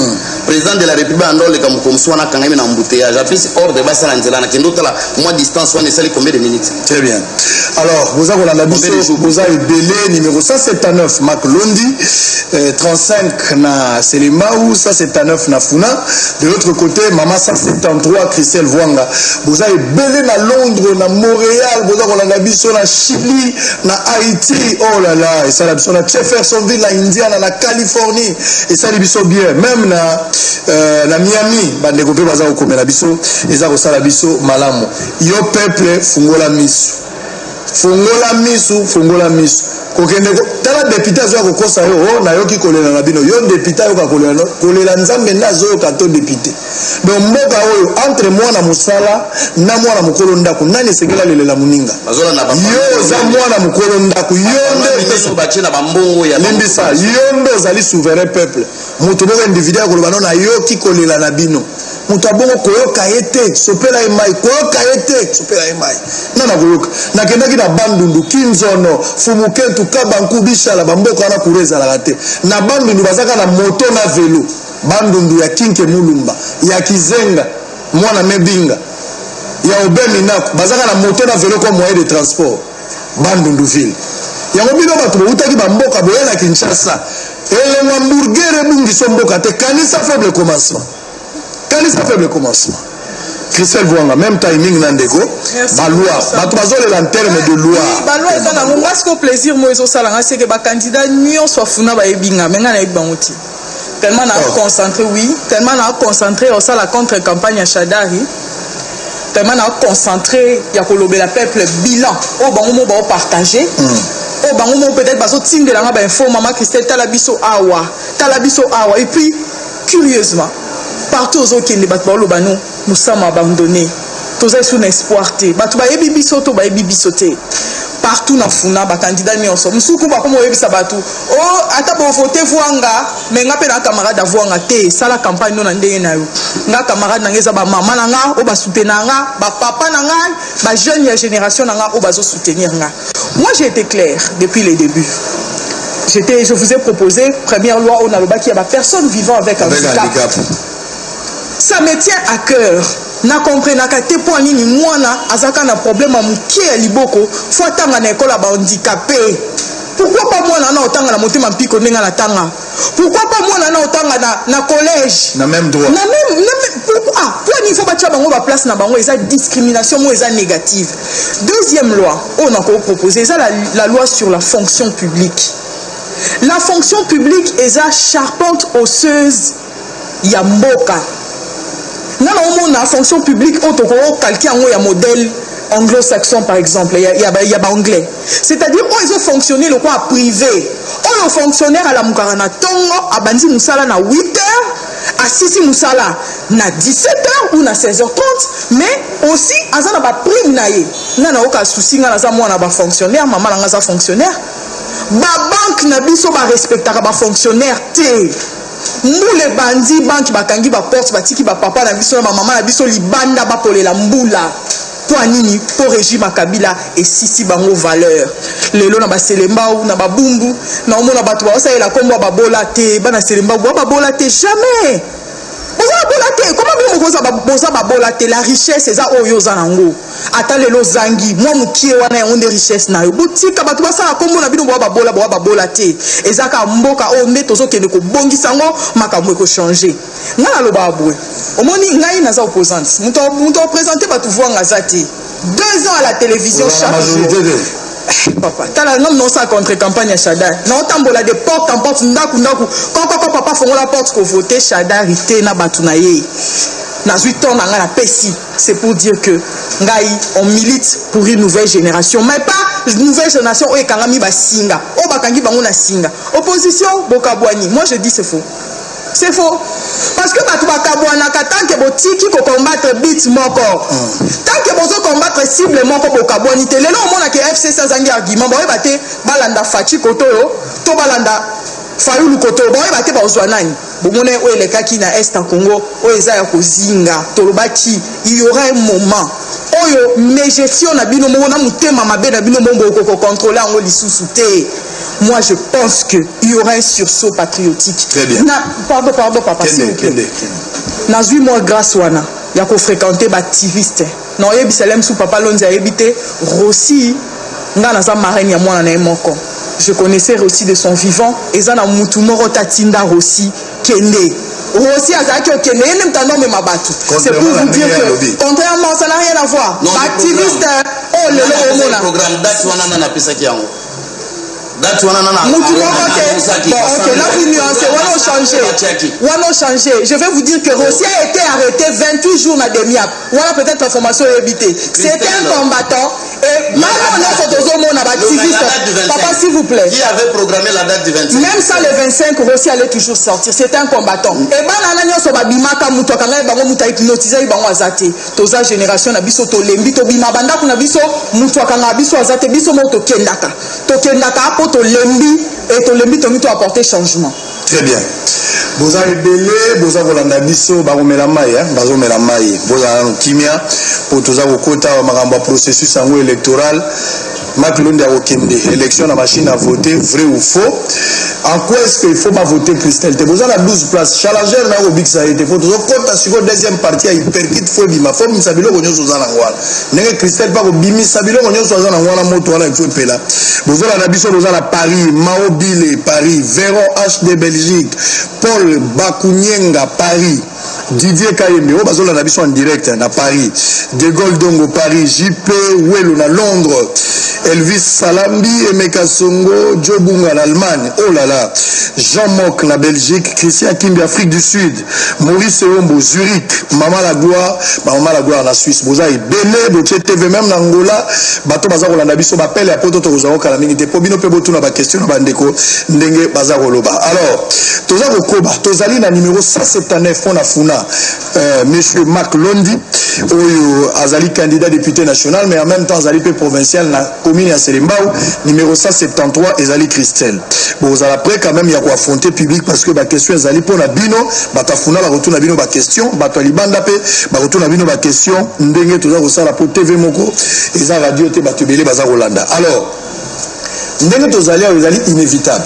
président de la république andole comme komso na kangami na embouteillage apesi ordre ba sala nzela na kendo tala moi distance on sali combien de minutes. Très bien. Alors vous avez la biso vous avez numéro 179 Mac Londi 35 na Selimbaou 179 na Funa de l'autre côté Mama 173 Christelle Vouanga vous avez belé na Londres na Montréal vous avez la biso na Chili na Haïti oh là là et ça la biso na Jeffersonville na Indiana na Californie et ça la biso bien même na Miami bande ko pe baza ko komela biso eza ko sala biso malamu yo peuple fungola misu kokende tala député azo ko kosa yo na yo ki kolela na bino yo député yo ka kolela nzambe na zo ka to député donc mboka oyo entre moi na musala na mwana mukolo ndako nani sekela lelela muninga yo za mwana mukolo ndako yo nde bache na bambongo ya limbisa yo ndo zali souverain peuple mutu boko individu ko lobano na yo ki kolela na bino mutu abongo koyoka yete sopela imai koyoka yete sopela imai nana koyoka nakendaki na bandundu kinzono fumukentu kabanku bishala bamboka wana kureza la te na bandundu bazaka na moto na velo bandundu ya kinke mulumba ya kizenga mwana mebinga ya obeminako bazaka na moto na velo comme moyen de transport bandundu ville yango bino bato boutaki bamboka boye na Kinshasa elengo hamburger bungiso mboka te kanisa faible commencement Christelle Vouanga, même timing Nandego, Baloua, en termes de loi. Baloua est dans mon masque au plaisir, moi, c'est que les candidats n'y soit funa ba ebinga, mais n'a pas outil. Tellement on a concentré, oui, tellement on a concentré au la contre-campagne à Chadari, tellement on a concentré, il y a que la peuple bilan, au bon moment va partager. Au bon moment peut-être parce que team de la info, maman Christelle, talabiso awa, et puis curieusement. Partout aux autres qui ne battent pas nous sommes abandonnés. Tous sous espoir. Batu ba ebi bisoto ba ebi bisoté. partout na funa ba candidat nyonso musuku ba komo yebisa batu oh ata bo voter vuanga mais nga pe na camarade vuanga te sala campagne non ndenge na yo nga camarade na ngeza ba mama na nga o ba soutenir nga ba papa na nga ba jeune génération na nga o ba zo soutenir nga. Moi j'ai été clair depuis les débuts. Je vous ai proposé première loi au Naloba qui a personne vivant avec un handicap. Ça me tient à cœur. Na comprena ka te po nini mwana azaka na problème a mukie ya liboko faut tanga na école ba handicapé. Pourquoi pas mwana na otanga na motema mpiko ndenga na tanga? Pourquoi pas mwana na otanga na collège? Na même droit. Na même pourquoi? Pour il faut ba tia bango ba place na bango eza discrimination mo eza négative. Deuxième loi, on a proposé ça la loi sur la fonction publique. La fonction publique est la charpente osseuse yamboka. La fonction publique, on quelqu'un a un modèle anglo-saxon par exemple, il y a anglais. C'est-à-dire qu'ils ont fonctionné le quoi privé. On a fonctionnaire à la Moukarana Tongo, à Bandi Moussala na 8h, à Sisi Moussala na 17h ou na 16h30, mais aussi à ça na ba prime naie. N'a aucun souci na za moi na ba fonctionnaire, maman na za fonctionnaire. Ba banque na biso ba respectera ba fonctionnaire té. Mboule bandi banque bakangi ba porte batiki ba papa na biso na ba maman na biso libanda ba polela mbula. Pour nini pour régime Kabila et sisi bango valeur. Lelo na ba selemba ou na ba bumbu na omona batu ba osa ela kombo ba bola té bana selemba ba bola té jamais. Comment boza ba bola té la richesse eza oyo za nango. Ata lelo zangi moi mukie wana onde richesse na yo. Botika batu ba sala kombo na bino ba bola té. Ezaka mboka o nde tozo kende ko bongisa ngo makambo ko changer. Ngala lo ba boue. Omoni ngai naza opposante. Muto présenter batu voir ngazati. 2 ans à la télévision chaque jour. Papa, t'as non ça contre campagne à Chada. Non tambola de porte en porte ndaku. Quand papa font la porte qu'on voter Chada rité na batunaye. Na 8 ans na pessi. C'est pour dire que ngai on milite pour une nouvelle génération, mais pas une nouvelle génération o ekangami ba singa. O bakangi bango na singa. Opposition bokabwani. Moi je dis c'est faux. C'est faux. Parce que tant que botiki ko combattre bit moko. Tant que bozo combattre cible moko bokabwani te. Lelo on a que FC sans argument. Boye baté balanda fachi kotoyo, to balanda fayulu kotoyo. Boye baté ba ozwanani. Bomone o elekaki na Est en Congo, o eza ya kozinga. Tolobaki, il y aura un moment. Oyo mes gestion na bino mo na mutema mabe na bino mombo ko contrôler en lisusu te. Moi je pense que il y aura un sursaut patriotique. Très bien. Pardon papa. Na 8 mois grâce wana ya ko fréquenter ba activiste. Non yebiselem sou papa lonzi a habité Rossi nga na za marraine ya mwana na moko. Je connaissais Rossi de son vivant et ça na mutu moro tatinda Rossi kende. Rossi azaki okende même ta nom mabatu. C'est pour vous dire que contrairement ça n'a rien à voir. Activiste oh le programme date wana na pesa ki yango. Ok, là vous nuancez, on a changé. Je vais vous dire que Rossi a été arrêté 28 jours na demi-ap. Voilà peut-être l'information évitée. C'était un combattant et maintenant on a activiste. Papa s'il vous plaît. Qui avait programmé la date du 25? Même ça le 25 Rossi allait toujours sortir. C'était un combattant. Et banana nyoso ba bimaka muto kanga bango muta hypnotiser bango azate. Toza génération na biso to lembi to bima banda kuna biso muto kanga biso azate biso mo to kendaka. To kendaka po to lembi et to lembi to mito apporter changement. Très bien. Boza rebelle, boza kolanda biso bakomela mai, bazomela mai. Boza kimia pour toza kokota makambo processus sango électoral. Maclonde a okende élection la machine à voter vrai ou faux. En quoi est-ce qu'il faut pas voter Christelle? Te besoin de 12 places. Challenger na au big ça été faut toujours compte sur deuxième partie à hyperkit faut bima faut misabilo konyo sozana ngwala. Nenge Christelle pas ko bimi sabilo konyo sozana ngwala moto wana il faut pela. Besoin la biso besoin Paris, Maobile Paris, Véron HD Belgique, Paul Bakounyenga Paris. Didier Kayembe, on va la mission en direct à Paris. De Gaulle Dongo Paris, JP Welo na Londres, Elvis Salambi, Emeka Songo, Joe Bunga l'Allemagne, oh là là, Jean Mock la Belgique, Christian Kimbi Afrique du Sud, Maurice Eombo Zurich, Maman la gloire la Suisse, Boza et Belé, Botier TV même l'Angola, Bato Bazar la Nabiso m'appelle et après tout aux Aroka la minute, Pobino Pebotu na ba question na bandeko, Ndenge Bazar Oloba. Alors, Toza Koba, Tozali na numéro 179 on a Funa. na monsieur Marc Londi oyo azali candidat député national mais en même temps azali pe provincial na commune ya Selembao numéro 173 ezali Christelle. Bon vous allez après quand même il y a quoi affronter public parce que ba question ezali pour na bino batafuna ba retour na bino ba question bato libanda pe ba retour na bino ba question ndenge toza ko sala pour TV moko eza radio te bato belé baza Rolanda. Alors ndenge tozali ezali inévitable.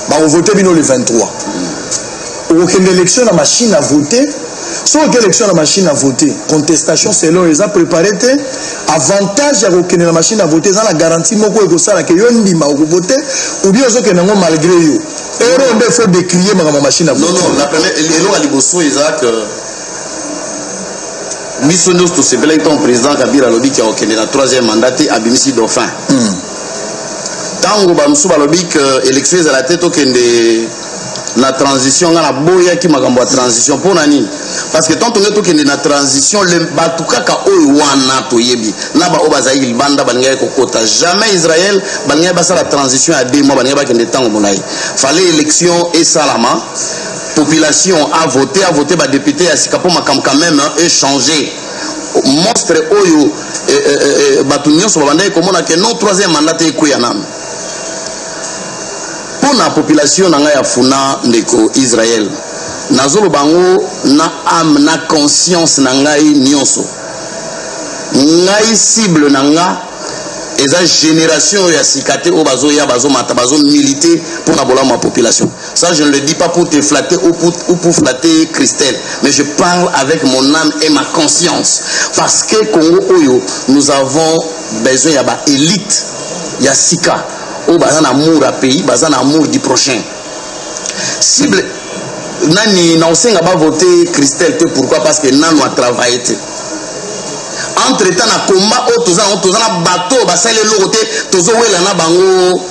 Ba on voter bino le 23. Aucune élection la machine à voter. Soit aucune élection la machine à voter. Contestation selon les a préparé avantage à aucune la machine à voter ça la garantie moko eko sala que yo ndima ko voter ou bien zo que nango malgré yo. Et on doit faut décrier ma machine à voter. Non, la première elo aliboso Isaac Missonos tout c'est bel ton président Kabila lobi qui a aucune la troisième mandat à Bimisi Dauphin. Tango ba musuba lobi que élection à la tête aucune de la transition na boya ki makambo transition pour nani parce que tant on est na transition le batukaka oyo wana to yebi na ba obazaïl banda balinga ko kota jamais Israël balinga ba la transition à 2 mois balinga ba kende tango monai fallait élection et salama population a voté ba député à sikapo makam quand même échanger monstre oyo batunyo so banda ko mona que non troisième mandat te ko yanam na population na nga ya funa ndeko Israël nazolo bango na âme na conscience na ngai nyonso ngai cible na nga eza génération ya sikate o bazo ya bazo mata bazo militer pour la bola ma population. Ça je ne le dis pas pour te flatter ou pour flatter Christelle, mais je parle avec mon âme et ma conscience parce que Congo oyo nous avons besoin ya ba élite ya sika ou bazan amour à pays, bazan amour du prochain. Cible nani na osenga ba voter Christelle te pourquoi parce que nano a travaillé te. Entre temps na combat o toza na bateau ba sale lokote tozo wela na bango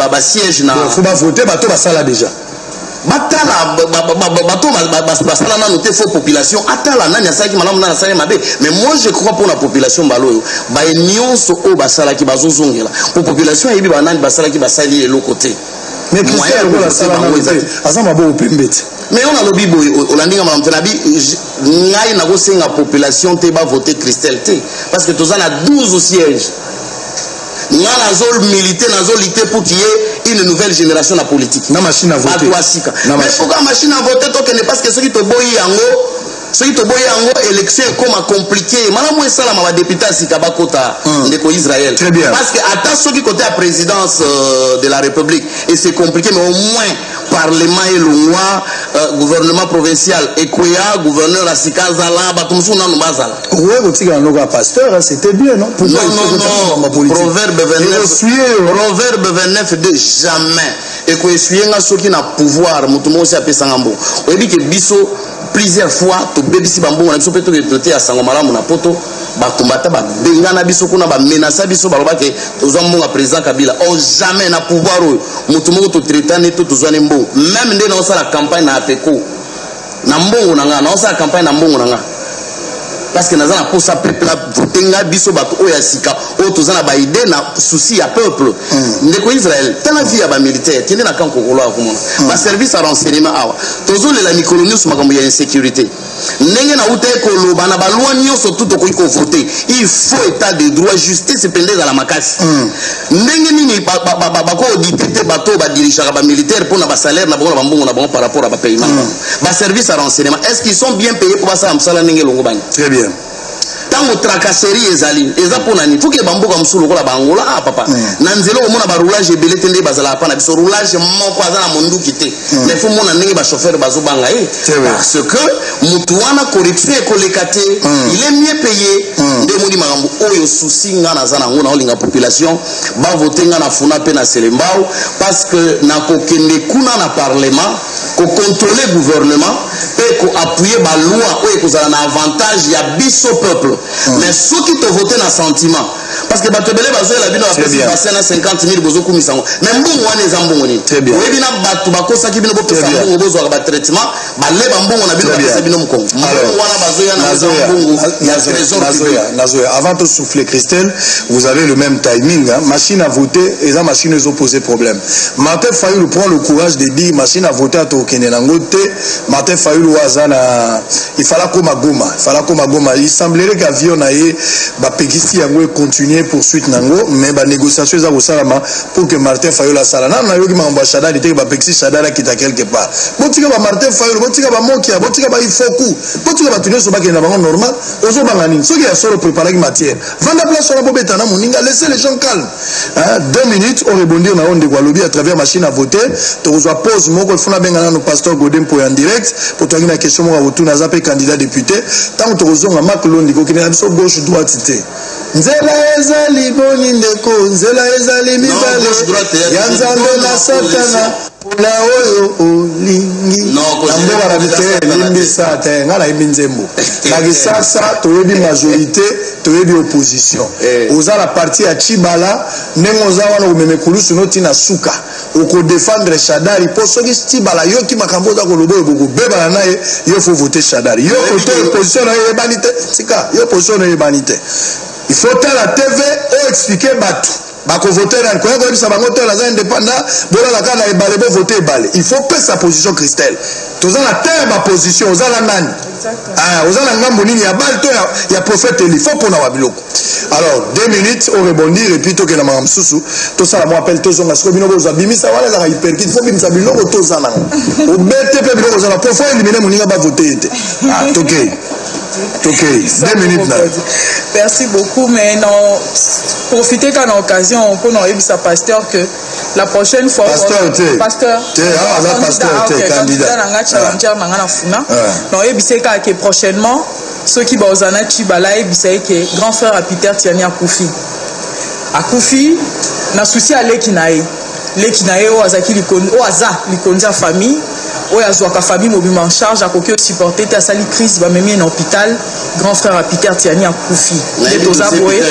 ba siège na faut ba voter bateau ba sala déjà. Batala bateau ba sala na noté faux population atala nani asaki malamu na sala mabe mais moi je crois pour la population baloyo ba nyonso o ba sala ki bazozongela pour population yebi ba nani ba sala ki ba sali lokote. Mais Christelle ko la sala na azama bo pembete. Mais on a lobby boy olandinga malam tenabi ngai na go senga population te ba voter Christelle te parce que tozana 12 sièges. Ngana zol militer na zol lutter pour qu'il y ait une nouvelle génération na politique. Na machine à voter. Mais pourquoi machine à voter to que ne parce que ceux qui te boyi yango ceux qui te boyi yango élection comme compliqué. Malamu esala ma député sikaba kota ndeko Israël. Très bien. Parce que attends ceux qui côté à présidence de la République et c'est compliqué mais au moins parlement et loi gouvernement provincial Ekoya gouverneur Asika Zala batumsu na nubazala. Ouais, vous êtes un pasteur, c'était bien non? Non, proverbe 29 de jamais. Et que essuyer nga soki na pouvoir mutumo si apesa ngambo. Oyebi ke biso plusieurs fois to bebisi bambo na biso peto ke toté asango malamu na poto ba kombata ba bengana biso kuna ba menacer biso ba loba ke tozwa mbonga président Kabila o jamais na pouvoir mutumo to traitane to tozwa mbongo même ndé na osala campagne na apeko na mbongo na nga na osala campagne na mbongo na nga parce que nazana pour ça peuple votenga biso bato oya sika o tozana ba idée na souci ya peuple ndeko Israël tana vie ya ba militaire tinde na kanko kolo akumona ba service à renseignement awa tozole la micronews makambo ya insécurité ndenge na uta ekolo bana ba loi nyonso tout ko voter il faut état de droit justice pendant la makasi ndenge nini ba ko auditer bato ba dirigeant ba militaire pour na ba salaire na bongo na mbongo na bongo par rapport à ba paiement ba service à renseignement est-ce qu'ils sont bien payés pour ça amsala ndenge longo bani. Très bien. Tango tracasserie ezali eza pona ni fuke bamboka msulu kola bangola ah papa na nzelo omona ba roulage ebele tende bazala pana biso roulage moko azala monduki te mais faut mona ndenge ba chauffeur bazobanga parce que mutu wana corruption ekolekate il est mieux payé nde moni makambo oyo souci nga na zana ngona olinga population ba voter nga na funa pe na Selembao parce que na kokende kuna na parlement ko contrôler gouvernement et ko appuyer ba loi oyo kozala na avantage ya biso peuple mais ceux qui te votent na sentiment parce que bato belé bazo la bino apesi bassin na 50 000 bozo kumisa ngo mais mbongo wana eza mbongo ni oyebi na bato bakosa ki bino bopesa mbongo bozo ba traitement baleba mbongo na bino bapesa bino mkongo mbongo wana bazo ya na mbongo ya trésor Nazoya avant de souffler Christelle vous avez le même timing hein? Machine à voter et la machine ils ont posé problème. Martin Fayulu prend le courage de dire machine à voter à Tokene Nangote. Martin Fayulu wazana il fallait comme Goma il semblerait qu'avion naie ba pekisi yango continuer poursuite nango mais ba négociation za salama pour que Martin Fayulu la sala na yoki mamba shada était ba pekisi shada la kita quelque part botika ba Martin Fayulu botika ba mokia botika ba ifoku botika ba tunyo so ba kena bango normal ozo bangani soki ya solo préparer matière vanda place sur la bobeta na moninga laissez les gens calmes hein 2 minutes on rebondir na onde kwa lobby à travers machine à voter to reçoit pause moko funa bengana no pasteur Godem pour en direct pour toi une question mo retour na zape candidat député tant to rezonga maklondi ko kina biso gauche droite té nzela ezali boni ndeko nzela ezali mibale ya nzambe na satana la oyo olingi nambo bara bite limbi sate ngala ibinzembo na kisasa toyebi majorité toyebi opposition oza la partie ya Chibala nengo za wana umemekulusu noti na suka oko défendre Shadari posoki Chibala yoki makambo za kolobo eboko beba naye yo faut voter Shadari yo côté opposition na yebanite tika yo opposition na yebanite il faut la TV ou expliquer batu bako voter na kwa hiyo sabango tela za indépendant bola la kana ebale bo voter ebale il faut payer sa position Christelle toza la terre ma position oza la nani ah oza la ngambo nini ya bal to ya prophète il faut pona wa biloko alors 2 minutes on rebondir et puis to ke na mamsusu to ça moi appelle to zonga sko bino boza bimisa wala za hyperkit faut bimisa biloko to za na o bete pe biloko za na pour faire éliminer moninga ba voter ete ah toké. Ok, 2 minutes là. Merci beaucoup, mais non, profitez qu'à l'occasion pour nous sa pasteur que la prochaine fois. Pasteur, candidat. Non, et que prochainement, ceux qui vont en Chibala et que grand frère à Peter Tiani Akoufi. Akoufi, n'a souci à l'Ekinae. L'Ekinae, au Azaki, au Aza, l'Ikonja famille. Oui, à Zouaka famille mobile en charge à côté supporter ta sali crise va même en hôpital grand frère à Peter Tiani à Koufi les toza boé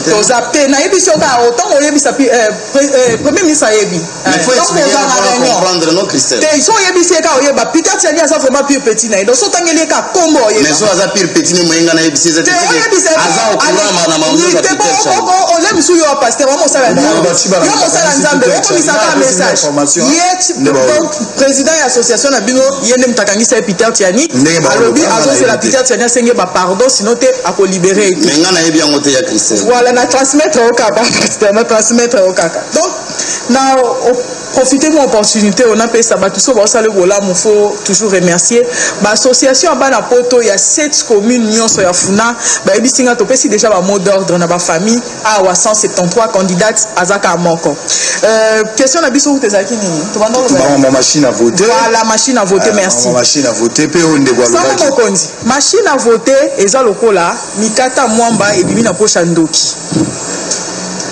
toza pe na yebi soka autant on yebi sa premier ministre yebi il faut comprendre non Christelle ils sont yebi seka o yeba Peter Tiani a ça vraiment pire petit na donc so tangeli ka kombo yebi mais so aza pire petit ni moyenga na yebi c'est aza o kula na mamuzo za Peter Tiani on l'aime sous yo pasteur on sala nzambe yo mo sala nzambe ko misaka message yet président de l'association bino yende mtakangisa Peter Tiani alobi azo c'est la Peter Tiani senge ba pardon sinon te ako libérer mais ngana yebi ngote ya Christelle voilà na transmettre au kaka na transmettre au kaka donc na profiter de l'opportunité on a payé ça ba tout ça ba sale gola mo faut toujours remercier ba association ba na poto ya 7 communes nyonso ya funa ba ebi singa to pesi déjà ba mot d'ordre na ba famille a 173 candidates azaka moko question na biso utezaki nini to bando ba machine à voter voilà machine à voter merci machine à voter pe onde voilà machine à voter eza lokola mikata mwamba ebimi na pocha ndoki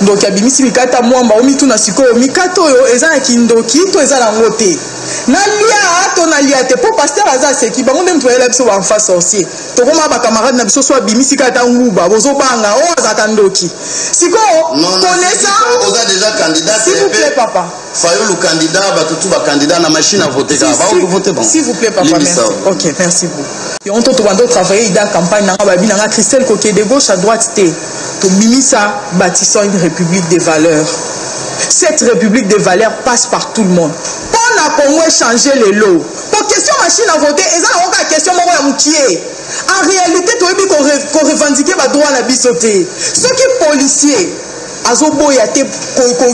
donc abimisi mikata mwamba omitu na sikoyo mikato oyo eza na kindoki to eza na ngote na lia to na lia te po pasteur aza seki bango ndem to yela biso ba mfa sorcier to koma ba camarade na biso so abimisi kata nguba bozo banga o aza kandoki sikoyo connaissant oza déjà candidat s'il vous plaît papa Fayulu candidat batutu ba candidat na machine à voter ka ba on voter bon s'il vous plaît papa merci OK merci beaucoup et on to bando travailler dans campagne na ba bina Christelle côté de gauche à droite té to bimisa bâtissant une république des valeurs. Cette république des valeurs passe par tout le monde. On a pour moi changer les lots. Pour question machine à voter, et ça on a question moi moutier. En réalité, tu veux qu'on revendique ma droit à la bisoté. Ceux qui policiers azobo yate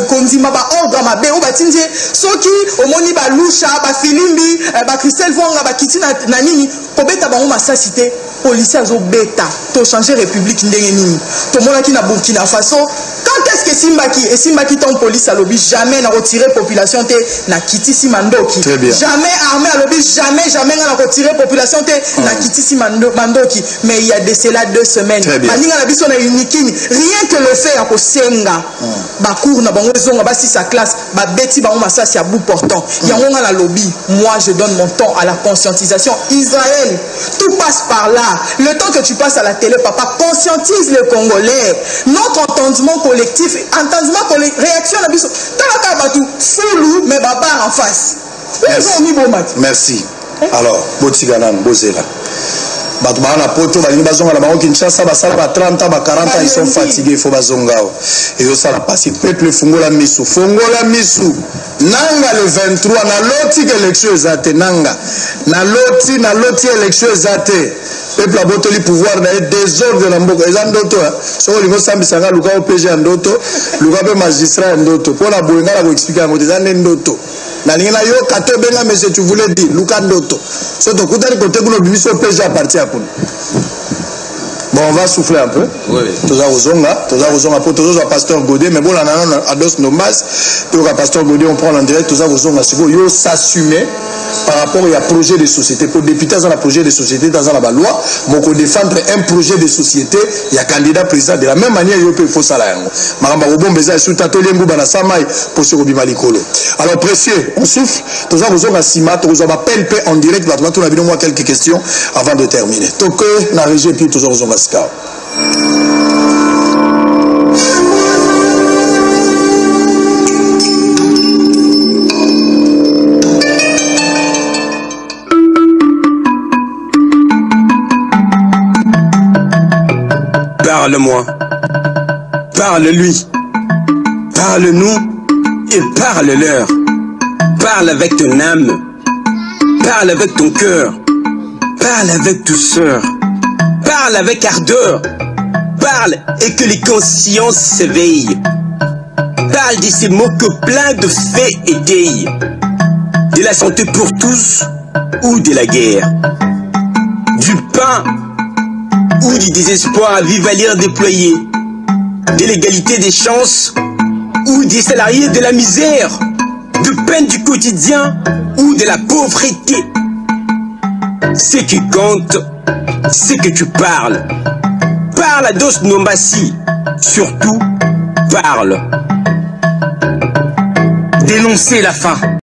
kondima ba ordre mabe o batinje soki omoni ba lusha ba filimbi ba Christelle Vonga ba kiti na nini ko beta bango masasité policier azobeta to changer république ndenge nini to mona ki na Burkina Faso quand est-ce que Simbaki ton police a lobby jamais na retirer population te na kiti simandoki jamais armée a lobby jamais na retirer population te na kiti simandoki mais il y a de cela 2 semaines maninga na biso na unikini rien que le fait à kosenga ba cour na bango zonga ba si sa classe ba beti bango masasi à bout portant yango nga na lobby moi je donne mon temps à la conscientisation Israël tout passe par là. Le temps que tu passes à la télé, papa, conscientise les Congolais. Notre entendement collectif, réaction à l'abus. T'as la tout foulou, mais papa en face. Merci. Alors, Botiganan, Bozela. Batubana poto balingi bazonga la bango Kinshasa basala ba 30 ans ba 40 ans ils sont fatigués, il faut bazonga. Et yo ça la passe peuple fongola misu nanga le 23 na loti élection ezate nanga na loti élection ezate peuple a botoli pouvoir na désordre na mboka ezandoto so lingo sambisanga luka OPG ndoto luka pe magistrat ndoto pona boyenga la ko expliquer ngo ezane ndoto na lingina yo kato benga monsieur tu voulais dire luka ndoto so to kutani côté kuno biso OPG à partir à kun. Bon, on va souffler un peu. Oui. Toza Rozonga, pour Toza Pasteur Godé, mais bon, là, à Dos Nomas, Toza Pasteur Godé, on prend en direct, Toza Rozonga, si vous voulez s'assumer par rapport à un projet de société. Pour députer dans un projet de société, dans la loi, pour défendre un projet de société, il y a candidat président. De la même manière, il faut ça là. Maramba Robon Beza, sous Tatolien Boubana Samaï, pour ce Robi Malikolo. Alors, précieux, on souffle, Toza Rozonga Sima, Toza PLP en direct, on a vu moi quelques questions avant de terminer. Toke, la région, puis Toza Rozonga Scout. Parle-moi, parle-lui, parle-nous et parle-leur. Parle avec ton âme, parle avec ton cœur, parle avec douceur, parle avec ardeur, parle et que les consciences s'éveillent. Parle de ces mots que plein de faits étayent, de la santé pour tous ou de la guerre, du pain ou du désespoir à vivre à lire déployé, de l'égalité des chances ou des salariés de la misère, de peine du quotidien ou de la pauvreté. Ce qui compte, c'est que tu parles. Parle à Dos Nombassi, surtout parle. Dénoncer la faim.